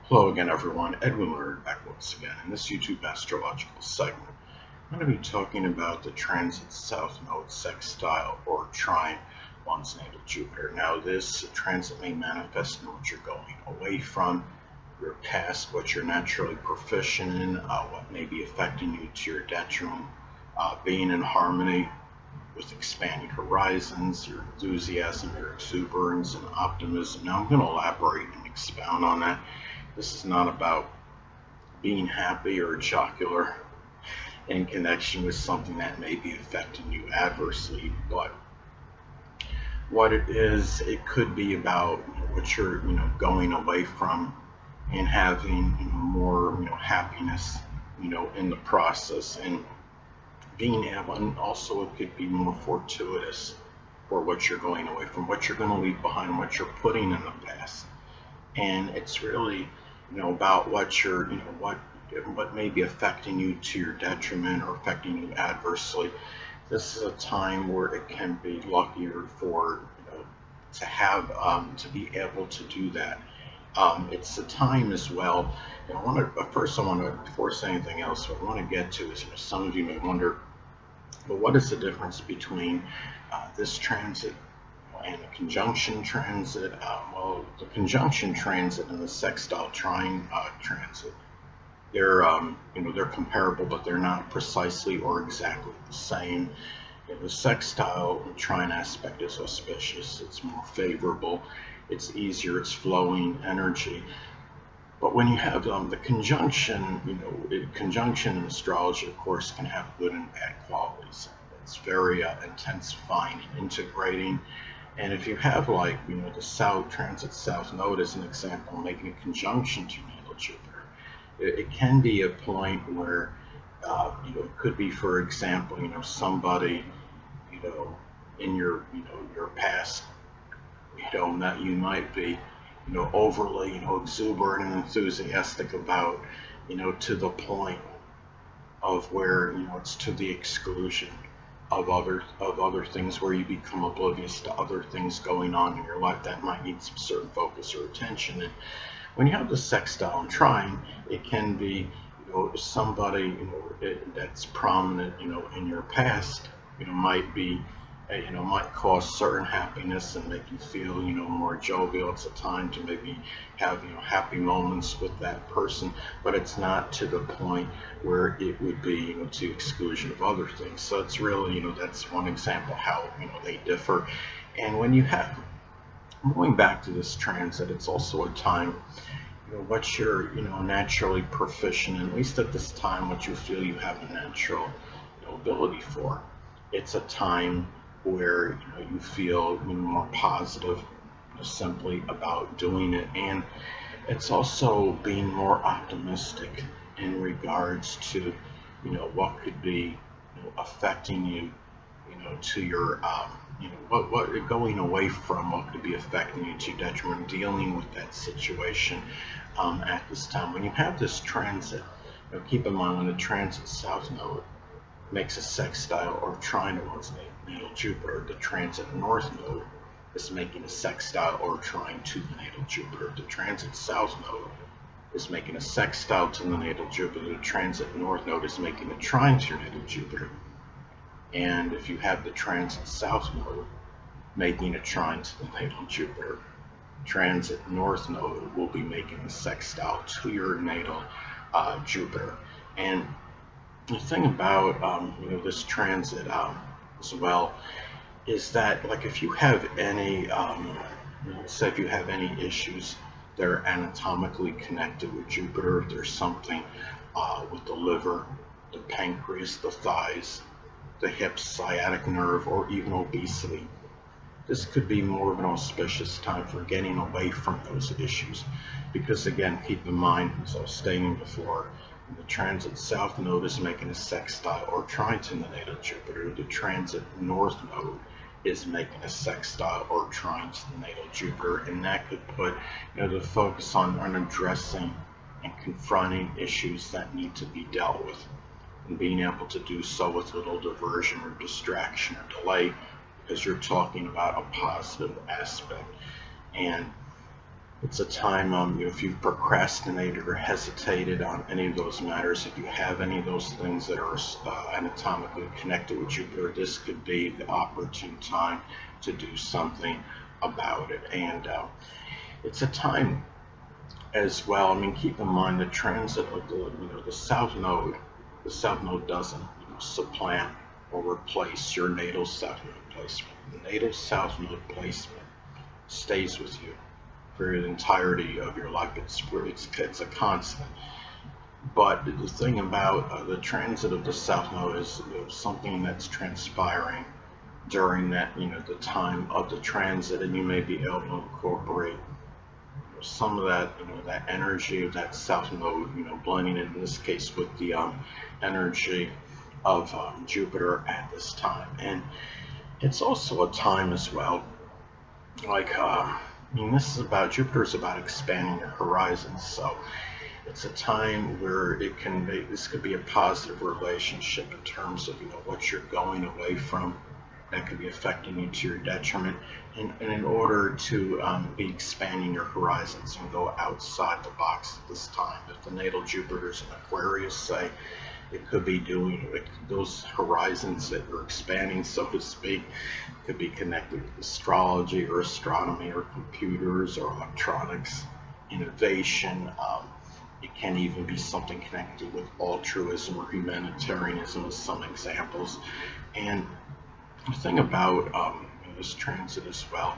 Hello again, everyone. Edwin Learnard back once again. In this YouTube astrological segment, I'm going to be talking about the transit south node sextile or trine one's natal Jupiter. Now, this transit may manifest in what you're going away from, your past, what you're naturally proficient in, what may be affecting you to your detriment, being in harmony with expanding horizons, your enthusiasm, your exuberance, and optimism. Now, I'm going to elaborate and expound on that. This is not about being happy or jocular in connection with something that may be affecting you adversely, but what it is, it could be about what you're, going away from and having, more, happiness, in the process, and being able, and also it could be more fortuitous for what you're going away from, what you're going to leave behind, what you're putting in the past. And it's really, about what you're, what may be affecting you to your detriment or affecting you adversely. This is a time where it can be luckier for, to have, to be able to do that. It's a time as well. And I want to, before saying anything else, what I want to get to is, some of you may wonder, well, what is the difference between this transit and a conjunction transit? Well, the conjunction transit and the sextile trine transit, they're they're comparable, but they're not precisely or exactly the same. The sextile trine aspect is auspicious. It's more favorable. It's easier. It's flowing energy. But when you have the conjunction, conjunction in astrology, of course, can have good and bad qualities. It's very intensifying and integrating. And if you have, like, the south transit south node as an example, making a conjunction to natal Jupiter, it can be a point where, it could be, for example, somebody, you know, in your, your past, that you might be, overly, exuberant and enthusiastic about, to the point of where, it's to the exclusion of other things, where you become oblivious to other things going on in your life that might need some certain focus or attention. And when you have the sextile and trine, it can be, somebody, that's prominent, in your past, might be, might cause certain happiness and make you feel, more jovial. It's a time to maybe have, happy moments with that person, but it's not to the point where it would be, to exclusion of other things. So it's really, that's one example how, they differ. And when you have, going back to this transit, it's also a time, what you're, naturally proficient in, at least at this time, what you feel you have a natural, ability for. It's a time where, you feel, more positive, simply about doing it. And it's also being more optimistic in regards to, what could be, affecting you, to your, what going away from, what could be affecting you to your detriment, dealing with that situation at this time. When you have this transit, keep in mind, when the transit south node makes a sextile or trine to one's natal Jupiter, the transit north node is making a sextile or trine to the natal Jupiter. The transit south node is making a sextile to the natal Jupiter. The transit north node is making a trine to your natal Jupiter. And if you have the transit south node making a trine to the natal Jupiter, transit north node will be making a sextile to your natal Jupiter. And the thing about, this transit as well is that, like, if you have any, say if you have any issues that are anatomically connected with Jupiter, if there's something with the liver, the pancreas, the thighs, the hips, sciatic nerve, or even obesity, this could be more of an auspicious time for getting away from those issues. Because, again, keep in mind, as I was stating before, the transit south node is making a sextile or trine to the natal Jupiter. The transit north node is making a sextile or trine to the natal Jupiter, and that could put, the focus on addressing and confronting issues that need to be dealt with, and being able to do so with little diversion or distraction or delay, because you're talking about a positive aspect. And It's a time, if you've procrastinated or hesitated on any of those matters, if you have any of those things that are anatomically connected with Jupiter, this could be the opportune time to do something about it. And it's a time as well. I mean, keep in mind the transit of the south node. The south node doesn't supplant or replace your natal south node placement. The natal south node placement stays with you for the entirety of your life. It's a constant. But the thing about the transit of the south node is something that's transpiring during that the time of the transit, and you may be able to incorporate some of that that energy of that south node blending in this case with the energy of Jupiter at this time. And it's also a time as well, like I mean, this is about Jupiter is about expanding your horizons. So it's a time where this could be a positive relationship in terms of what you're going away from that could be affecting you to your detriment, and in order to be expanding your horizons and go outside the box at this time. If the natal Jupiter is in Aquarius, say, it could be doing those horizons that you're expanding, so to speak, could be connected with astrology or astronomy or computers or electronics, innovation. It can even be something connected with altruism or humanitarianism as some examples. And the thing about this transit as well,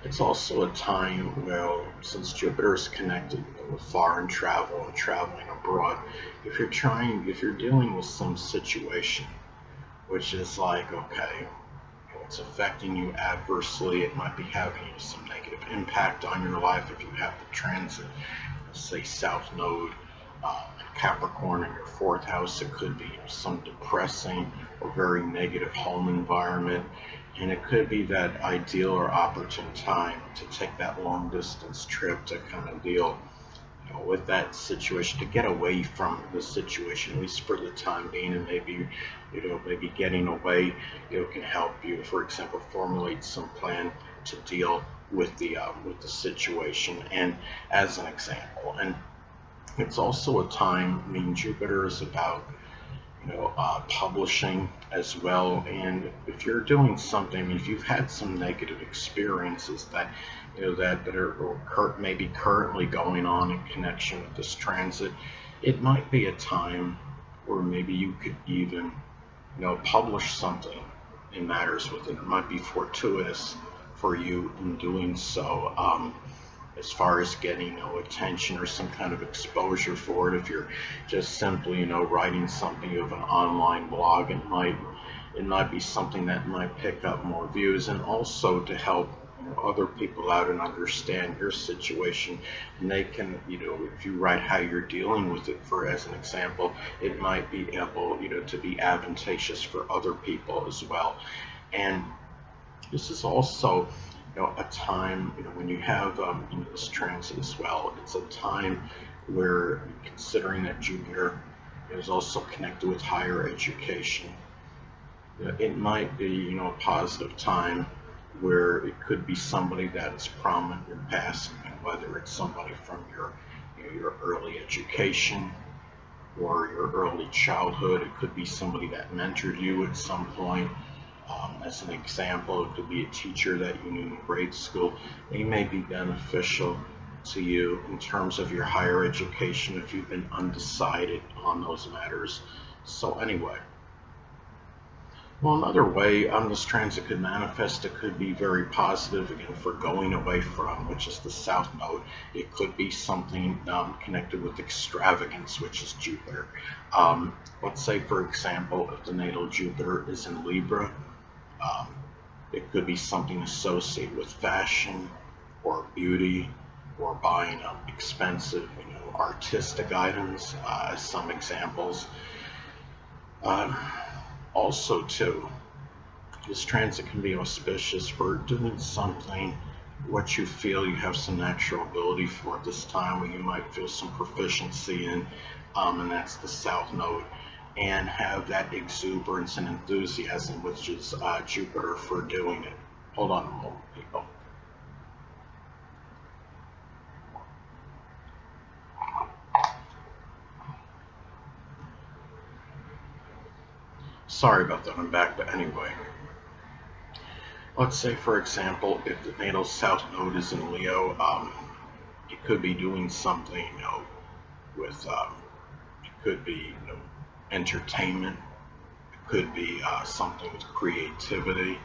it's also a time where, since Jupiter is connected with foreign travel and traveling abroad, if you're dealing with some situation which is like, okay, it's affecting you adversely, it might be having some negative impact on your life. If you have the transit, say South Node, Capricorn in your fourth house, it could be some depressing or very negative home environment, and it could be that ideal or opportune time to take that long distance trip to kind of deal with that situation, to get away from the situation, at least for the time being. And maybe maybe getting away can help you, for example, formulate some plan to deal with the situation. And as an example, and it's also a time, I mean, Jupiter is about publishing as well. And if you're doing something, if you've had some negative experiences that that are maybe currently going on in connection with this transit, it might be a time where maybe you could even publish something in matters with it. It might be fortuitous for you in doing so. As far as getting attention or some kind of exposure for it. If you're just simply writing something, you have an online blog, it might be something that might pick up more views, and also to help other people out and understand your situation. And they can, if you write how you're dealing with it, for as an example, it might be able to be advantageous for other people as well. And this is also a time when you have this transit as well. It's a time where, considering that Jupiter is also connected with higher education, it might be a positive time where it could be somebody that's prominent in your past, whether it's somebody from your early education or your early childhood. It could be somebody that mentored you at some point. As an example, it could be a teacher that you knew in grade school. They may be beneficial to you in terms of your higher education if you've been undecided on those matters. So anyway, well, another way this transit could manifest, it could be very positive, again, for going away from, which is the South Node. It could be something connected with extravagance, which is Jupiter. Let's say, for example, if the natal Jupiter is in Libra, it could be something associated with fashion or beauty or buying expensive, artistic items, as some examples. Also, too, this transit can be auspicious for doing something what you feel you have some natural ability for at this time, where you might feel some proficiency in, and that's the South Node, and have that exuberance and enthusiasm, which is Jupiter, for doing it. Hold on a moment, people. Sorry about that, I'm back, but anyway. Let's say, for example, if the natal south node is in Leo, it could be doing something, with, it could be, entertainment. It could be something with creativity.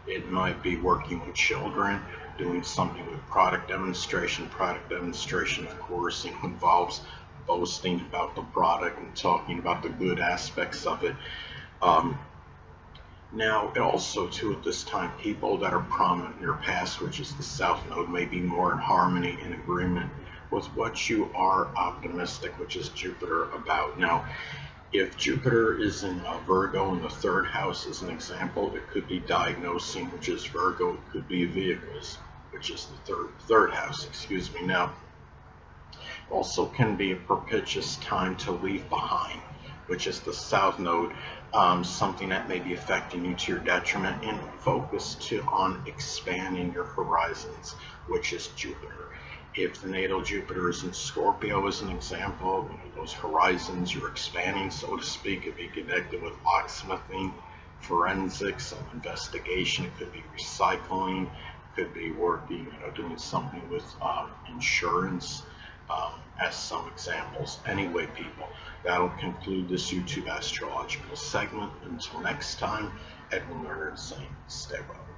It might be working with children, doing something with product demonstration. Product demonstration, of course, involves boasting about the product and talking about the good aspects of it. Um, Now, also too, at this time, people that are prominent in your past, which is the South Node, may be more in harmony and agreement with what you are optimistic, which is Jupiter, about. Now, if Jupiter is in Virgo in the third house, as an example, it could be diagnosing, which is Virgo. It could be vehicles, which is the third house. Excuse me. Now, also can be a propitious time to leave behind, which is the south node, something that may be affecting you to your detriment, and focus on expanding your horizons, which is Jupiter. If the natal Jupiter is in Scorpio, as an example, those horizons you're expanding, so to speak, could be connected with locksmithing, forensics, investigation. It could be recycling, could be working, doing something with insurance, as some examples. Anyway, people, that'll conclude this YouTube astrological segment. Until next time, Edwin Learnard saying, stay well.